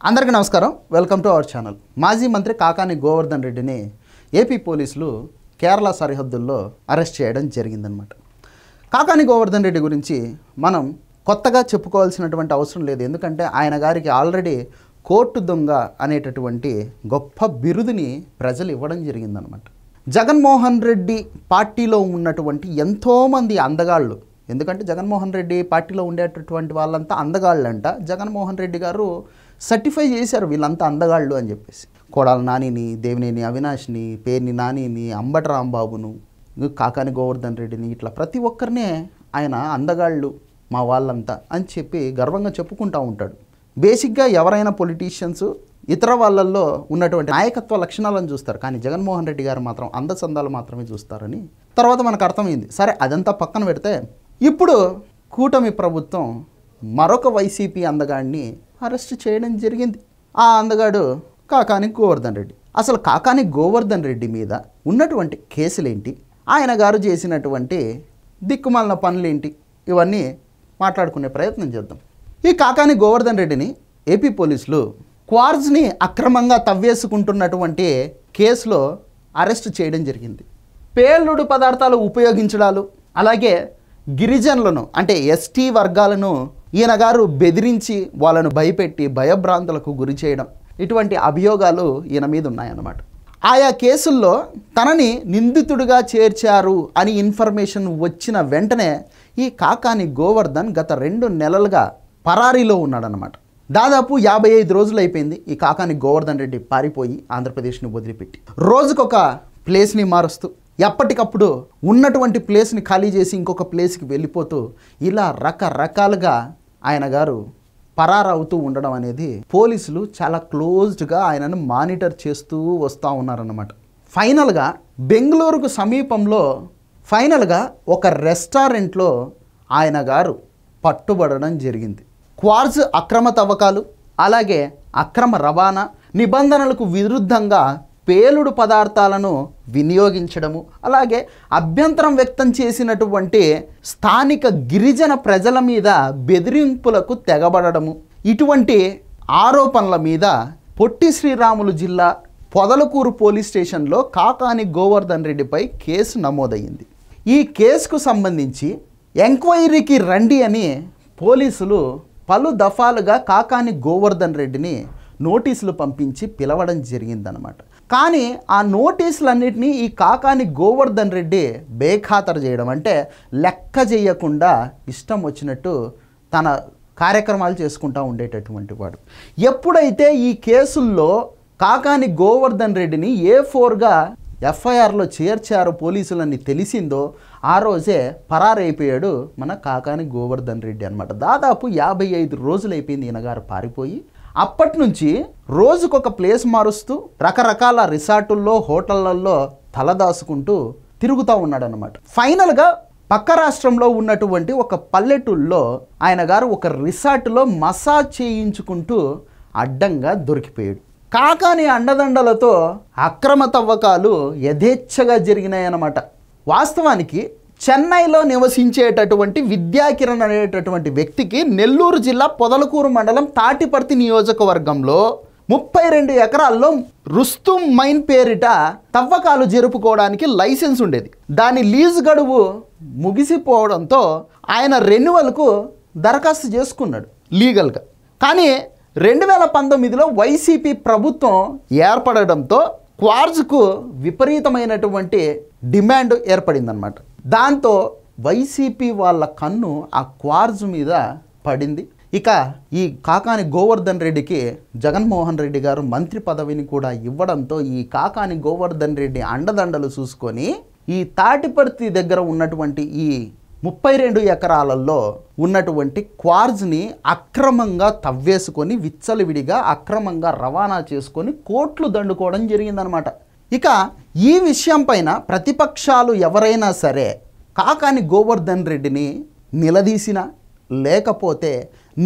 అందరికీ నమస్కారం. Welcome to our channel. మాజీ మంత్రి కాకాని గోవర్ధన్ రెడ్డిని ఏపీ పోలీసులు కేరళ సరిహద్దుల్లో అరెస్ట్ చేయడం జరిగిందనమాట. కాకాని గోవర్ధన్ రెడ్డి గురించి మనం కొత్తగా చెప్పుకోవాల్సినటువంటి అవసరం లేదు. ఎందుకంటే ఆయన గారికి ఆల్రెడీ కోర్టు దొంగ అనేటటువంటి గొప్ప బిరుదుని ప్రజలు ఇవ్వడం జరిగిందనమాట. జగన్మోహన్ రెడ్డి పార్టీలో ఉన్నటువంటి ఎంతోమంది అందగాళ్ళు, ఎందుకంటే జగన్మోహన్ రెడ్డి పార్టీలో ఉండేటటువంటి వాళ్ళంతా అందగాళ్ళంట. జగన్మోహన్ రెడ్డి గారు సర్టిఫై చేశారు వీళ్ళంతా అందగాళ్ళు అని చెప్పేసి. కొడాల నానిని, దేవినేని అవినాష్ని, పేర్ని నానిని, అంబటి రాంబాబును, కాకాని గోవర్ధన్ రెడ్డిని, ఇట్లా ప్రతి ఒక్కరినే ఆయన అందగాళ్ళు మా వాళ్ళంతా అని చెప్పి గర్వంగా చెప్పుకుంటూ ఉంటాడు. బేసిక్గా ఎవరైనా పొలిటీషియన్స్ ఇతర వాళ్ళల్లో ఉన్నటువంటి నాయకత్వ లక్షణాలను చూస్తారు, కానీ జగన్మోహన్ రెడ్డి గారు మాత్రం అందచందాలు మాత్రమే చూస్తారని తర్వాత మనకు అర్థమైంది. సరే, అదంతా పక్కన పెడితే ఇప్పుడు కూటమి ప్రభుత్వం మరొక వైసీపీ అందగాడిని అరెస్ట్ చేయడం జరిగింది. ఆ అందగాడు కాకాని గోవర్ధన్ రెడ్డి. అసలు కాకాని గోవర్ధన్ రెడ్డి మీద ఉన్నటువంటి కేసులేంటి, ఆయన గారు చేసినటువంటి దిక్కుమాలిన పనులేంటి, ఇవన్నీ మాట్లాడుకునే ప్రయత్నం చేద్దాం. ఈ కాకాని గోవర్ధన్ రెడ్డిని ఏపీ పోలీసులు క్వార్జ్ని అక్రమంగా తవ్వేసుకుంటున్నటువంటి కేసులో అరెస్ట్ చేయడం జరిగింది. పేలుడు పదార్థాలు ఉపయోగించడాలు, అలాగే గిరిజనులను అంటే ఎస్టీ వర్గాలను ఈయన గారు బెదిరించి వాళ్ళను భయపెట్టి భయభ్రాంతులకు గురి చేయడం, ఇటువంటి అభియోగాలు ఈయన మీద ఉన్నాయన్నమాట. ఆయా కేసుల్లో తనని నిందితుడిగా చేర్చారు అని ఇన్ఫర్మేషన్ వచ్చిన వెంటనే ఈ కాకాని గోవర్ధన్ గత 2 నెలలుగా పరారీలో ఉన్నాడనమాట. దాదాపు 55 రోజులు అయిపోయింది ఈ కాకాని గోవర్ధన్ రెడ్డి పారిపోయి ఆంధ్రప్రదేశ్ని వదిలిపెట్టి. రోజుకొక ప్లేస్ని మారుస్తూ, ఎప్పటికప్పుడు ఉన్నటువంటి ప్లేస్ని ఖాళీ చేసి ఇంకొక ప్లేస్కి వెళ్ళిపోతూ, ఇలా రకరకాలుగా ఆయన గారు పరారవుతూ ఉండడం అనేది పోలీసులు చాలా క్లోజ్డ్గా ఆయనను మానిటర్ చేస్తూ వస్తూ ఉన్నారన్నమాట. ఫైనల్గా బెంగళూరుకు సమీపంలో ఒక రెస్టారెంట్లో ఆయన గారు పట్టుబడడం జరిగింది. క్వార్జ్ అక్రమ తవ్వకాలు, అలాగే అక్రమ రవాణా, నిబంధనలకు విరుద్ధంగా పేలుడు పదార్థాలను వినియోగించడము, అలాగే అభ్యంతరం వ్యక్తం చేసినటువంటి స్థానిక గిరిజన ప్రజల మీద బెదిరింపులకు తెగబడము, ఇటువంటి ఆరోపణల మీద పొట్టి శ్రీరాములు జిల్లా పొదలకూరు పోలీస్ స్టేషన్లో కాకాని గోవర్ధన్ రెడ్డిపై కేసు నమోదయ్యింది. ఈ కేసుకు సంబంధించి ఎంక్వైరీకి రండి అని పోలీసులు పలు దఫాలుగా కాకాని గోవర్ధన్ రెడ్డిని నోటీసులు పంపించి పిలవడం జరిగిందనమాట. కానీ ఆ నోటీసులన్నింటినీ ఈ కాకాని గోవర్ధన్ రెడ్డి బేఖాతరు చేయడం, అంటే లెక్క చేయకుండా ఇష్టం వచ్చినట్టు తన కార్యక్రమాలు చేసుకుంటూ ఉండేటటువంటి వాడు. ఎప్పుడైతే ఈ కేసుల్లో కాకాని గోవర్ధన్ రెడ్డిని A4గా FIRలో చేర్చారో పోలీసులని తెలిసిందో ఆ రోజే పరారైపోయాడు మన కాకాని గోవర్ధన్ రెడ్డి అనమాట. దాదాపు 55 రోజులు అయిపోయింది ఈయన గారు పారిపోయి. అప్పటి నుంచి రోజుకొక ప్లేస్ మారుస్తూ రకరకాల రిసార్టుల్లో, హోటళ్లలో తలదాచుకుంటూ తిరుగుతూ ఉన్నాడనమాట. ఫైనల్గా పక్క రాష్ట్రంలో ఉన్నటువంటి ఒక పల్లెటూళ్ళలో ఆయన గారు ఒక రిసార్ట్లో మసాజ్ చేయించుకుంటూ అడ్డంగా దొరికిపోయాడు. కాకాని అండదండలతో అక్రమ తవ్వకాలు యథేచ్ఛగా జరిగినాయన్నమాట. వాస్తవానికి చెన్నైలో నివసించేటటువంటి విద్యాకిరణ్ అనేటటువంటి వ్యక్తికి నెల్లూరు జిల్లా పొదలకూరు మండలం తాటిపర్తి నియోజకవర్గంలో 32 ఎకరాల్లో రుస్తుం మైన్ పేరిట తవ్వకాలు జరుపుకోవడానికి లైసెన్స్ ఉండేది. దాని లీజు గడువు ముగిసిపోవడంతో ఆయన రెన్యువల్కు దరఖాస్తు చేసుకున్నాడు లీగల్గా. కానీ 2019లో వైసీపీ ప్రభుత్వం ఏర్పడడంతో క్వార్జ్కు విపరీతమైనటువంటి డిమాండ్ ఏర్పడిందనమాట. దాంతో వైసీపీ వాళ్ళ కన్ను ఆ క్వార్జ్ మీద పడింది. ఇక ఈ కాకాని గోవర్ధన్ రెడ్డికి జగన్మోహన్ రెడ్డి గారు మంత్రి పదవిని కూడా ఇవ్వడంతో ఈ కాకాని గోవర్ధన్ రెడ్డి అండదండలు చూసుకొని ఈ తాటిపర్తి దగ్గర ఉన్నటువంటి ఈ 32 ఎకరాలలో ఉన్నటువంటి క్వార్జ్ని అక్రమంగా తవ్వేసుకొని విచ్చలవిడిగా అక్రమంగా రవాణా చేసుకొని కోట్లు దండుకోవడం జరిగిందనమాట. ఇక ఈ విషయం పైన ప్రతిపక్షాలు ఎవరైనా సరే కాకాని గోవర్ధన్ రెడ్డిని నిలదీసిన, లేకపోతే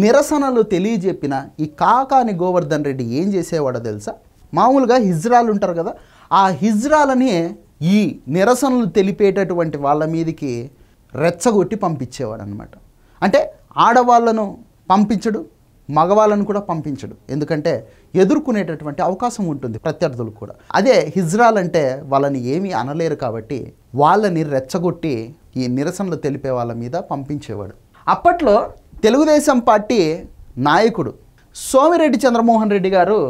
నిరసనలు తెలియజెప్పిన ఈ కాకాని గోవర్ధన్ రెడ్డి ఏం చేసేవాడో తెలుసా? మామూలుగా హిజ్రాలు ఉంటారు కదా, ఆ హిజ్రాలని ఈ నిరసనలు తెలిపేటటువంటి వాళ్ళ మీదకి రెచ్చగొట్టి పంపించేవాడు అనమాట. అంటే ఆడవాళ్ళను పంపించడు, మగవాళ్ళను కూడా పంపించడు, ఎందుకంటే ఎదుర్కొనేటటువంటి అవకాశం ఉంటుంది ప్రత్యర్థులకు కూడా. అదే హిజ్రాల్ అంటే వాళ్ళని ఏమీ అనలేరు కాబట్టి వాళ్ళని రెచ్చగొట్టి ఈ నిరసనలు తెలిపే వాళ్ళ మీద పంపించేవాడు. అప్పట్లో తెలుగుదేశం పార్టీ నాయకుడు సోమిరెడ్డి చంద్రమోహన్ రెడ్డి గారు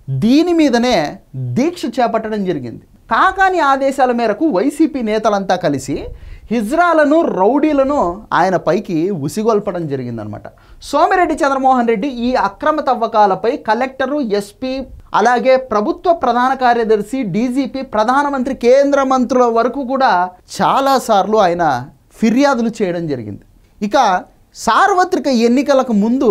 దీని మీదనే దీక్ష చేపట్టడం జరిగింది. కాకాని ఆదేశాల మేరకు వైసీపీ నేతలంతా కలిసి హిజ్రాలను రౌడీలను ఆయన పైకి ఉసిగొల్పడం జరిగిందనమాట. సోమిరెడ్డి చంద్రమోహన్ రెడ్డి ఈ అక్రమ తవ్వకాలపై కలెక్టరు, ఎస్పీ, అలాగే ప్రభుత్వ ప్రధాన కార్యదర్శి, డీజీపీ, ప్రధానమంత్రి, కేంద్ర మంత్రుల వరకు కూడా చాలాసార్లు ఆయన ఫిర్యాదులు చేయడం జరిగింది. ఇక సార్వత్రిక ఎన్నికలకు ముందు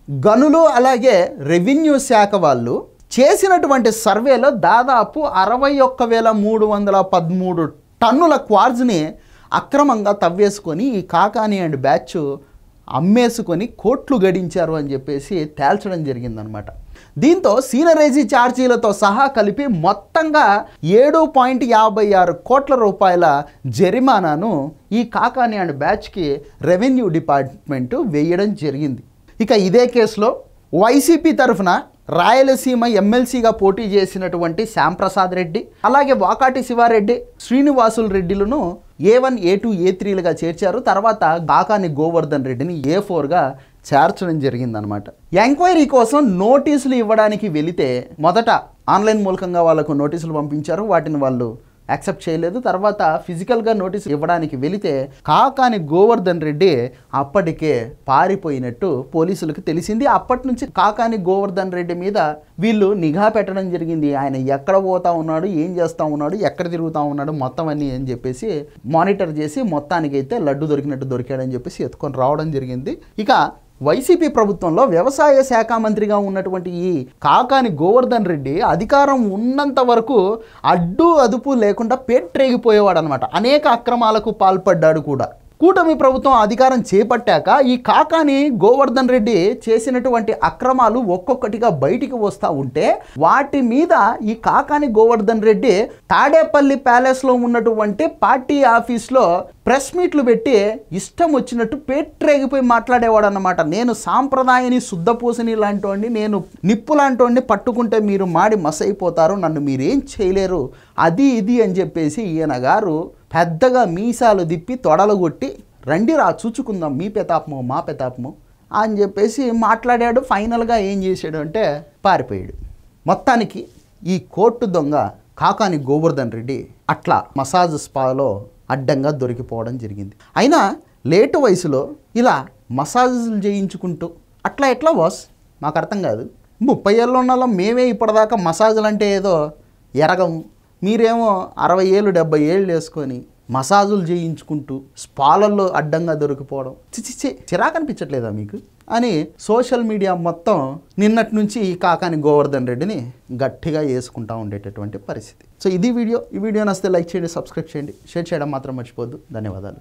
గనులు అలాగే రెవెన్యూ శాఖ వాళ్ళు చేసినటువంటి సర్వేలో దాదాపు 61,313 టన్నుల క్వార్జ్ని అక్రమంగా తవ్వేసుకొని ఈ కాకాని అండ్ బ్యాచ్ అమ్మేసుకొని కోట్లు గడించారు అని చెప్పేసి తేల్చడం జరిగిందనమాట. దీంతో సీనరేజీ ఛార్జీలతో సహా కలిపి మొత్తంగా 7.56 కోట్ల రూపాయల జరిమానాను ఈ కాకాని అండ్ బ్యాచ్కి రెవెన్యూ డిపార్ట్మెంటు వేయడం జరిగింది. ఇక ఇదే కేసులో వైసీపీ తరఫున రాయలసీమ ఎమ్మెల్సీగా పోటీ చేసినటువంటి శ్యాంప్రసాద్ రెడ్డి, అలాగే వాకాటి శివారెడ్డి, శ్రీనివాసులు రెడ్డిలను A1, A2, A3లుగా చేర్చారు. తర్వాత కాకాని గోవర్ధన్ రెడ్డిని A4గా చేర్చడం జరిగిందనమాట. ఎంక్వైరీ కోసం నోటీసులు ఇవ్వడానికి వెళితే మొదట ఆన్లైన్ మూలకంగా వాళ్ళకు నోటీసులు పంపించారు, వాటిని వాళ్ళు యాక్సెప్ట్ చేయలేదు. తర్వాత ఫిజికల్గా నోటీసు ఇవ్వడానికి వెళితే కాకాని గోవర్ధన్ రెడ్డి అప్పటికే పారిపోయినట్టు పోలీసులకు తెలిసింది. అప్పటి నుంచి కాకాని గోవర్ధన్ రెడ్డి మీద వీళ్ళు నిఘా పెట్టడం జరిగింది. ఆయన ఎక్కడ పోతా ఉన్నాడు, ఏం చేస్తూ ఉన్నాడు, ఎక్కడ తిరుగుతూ ఉన్నాడు, మొత్తం అన్నీ అని చెప్పేసి మానిటర్ చేసి మొత్తానికైతే లడ్డు దొరికినట్టు దొరికాడని చెప్పేసి ఎత్తుకొని రావడం జరిగింది. ఇక వైసీపీ ప్రభుత్వంలో వ్యవసాయ శాఖ మంత్రిగా ఉన్నటువంటి ఈ కాకాని గోవర్ధన్ రెడ్డి అధికారం ఉన్నంత వరకు అడ్డు అదుపు లేకుండా పేట్రేగిపోయేవాడు అనమాట. అనేక అక్రమాలకు పాల్పడ్డాడు కూడా. కూటమి ప్రభుత్వం అధికారం చేపట్టాక ఈ కాకాని గోవర్ధన్ రెడ్డి చేసినటువంటి అక్రమాలు ఒక్కొక్కటిగా బయటికి వస్తూ ఉంటే వాటి మీద ఈ కాకాని గోవర్ధన్ రెడ్డి తాడేపల్లి ప్యాలెస్లో ఉన్నటువంటి పార్టీ ఆఫీస్లో ప్రెస్ మీట్లు పెట్టి ఇష్టం వచ్చినట్టు పేట్రేగిపోయి మాట్లాడేవాడు అన్నమాట. నేను సాంప్రదాయని శుద్ధపూసని లాంటి, నేను నిప్పు లాంటి పట్టుకుంటే మీరు మాడి మసైపోతారు, నన్ను మీరేం చేయలేరు, అది ఇది అని చెప్పేసి ఈయన గారు పెద్దగా మీసాలు దిప్పి తొడలు కొట్టి రండిరా చూచుకుందాం మీ పెతాపము మా పెతాపము అని చెప్పేసి మాట్లాడాడు. ఫైనల్గా ఏం చేశాడు అంటే పారిపోయాడు. మొత్తానికి ఈ కోర్టు దొంగ కాకాని గోవర్ధన్ రెడ్డి అట్లా మసాజ్ స్పాలో అడ్డంగా దొరికిపోవడం జరిగింది. అయినా లేటు వయసులో ఇలా మసాజులు చేయించుకుంటూ అట్లా ఎట్లా బాస్ మాకు అర్థం కాదు. 30 ఏళ్ళు ఉన్న మేమే ఇప్పటిదాకా మసాజులు అంటే ఏదో ఎరగము, మీరేమో 60 ఏళ్ళు 70 ఏళ్ళు వేసుకొని మసాజులు చేయించుకుంటూ స్పాలల్లో అడ్డంగా దొరికిపోవడం చిరాకు అనిపించట్లేదా మీకు అని సోషల్ మీడియా మొత్తం నిన్నటి నుంచి ఈ కాకాని గోవర్ధన్ రెడ్డిని గట్టిగా వేసుకుంటూ ఉండేటటువంటి పరిస్థితి. సో ఇది వీడియో. ఈ వీడియో నచ్చితే లైక్ చేయండి, సబ్స్క్రైబ్ చేయండి, షేర్ చేయడం మాత్రం మర్చిపోవద్దు. ధన్యవాదాలు.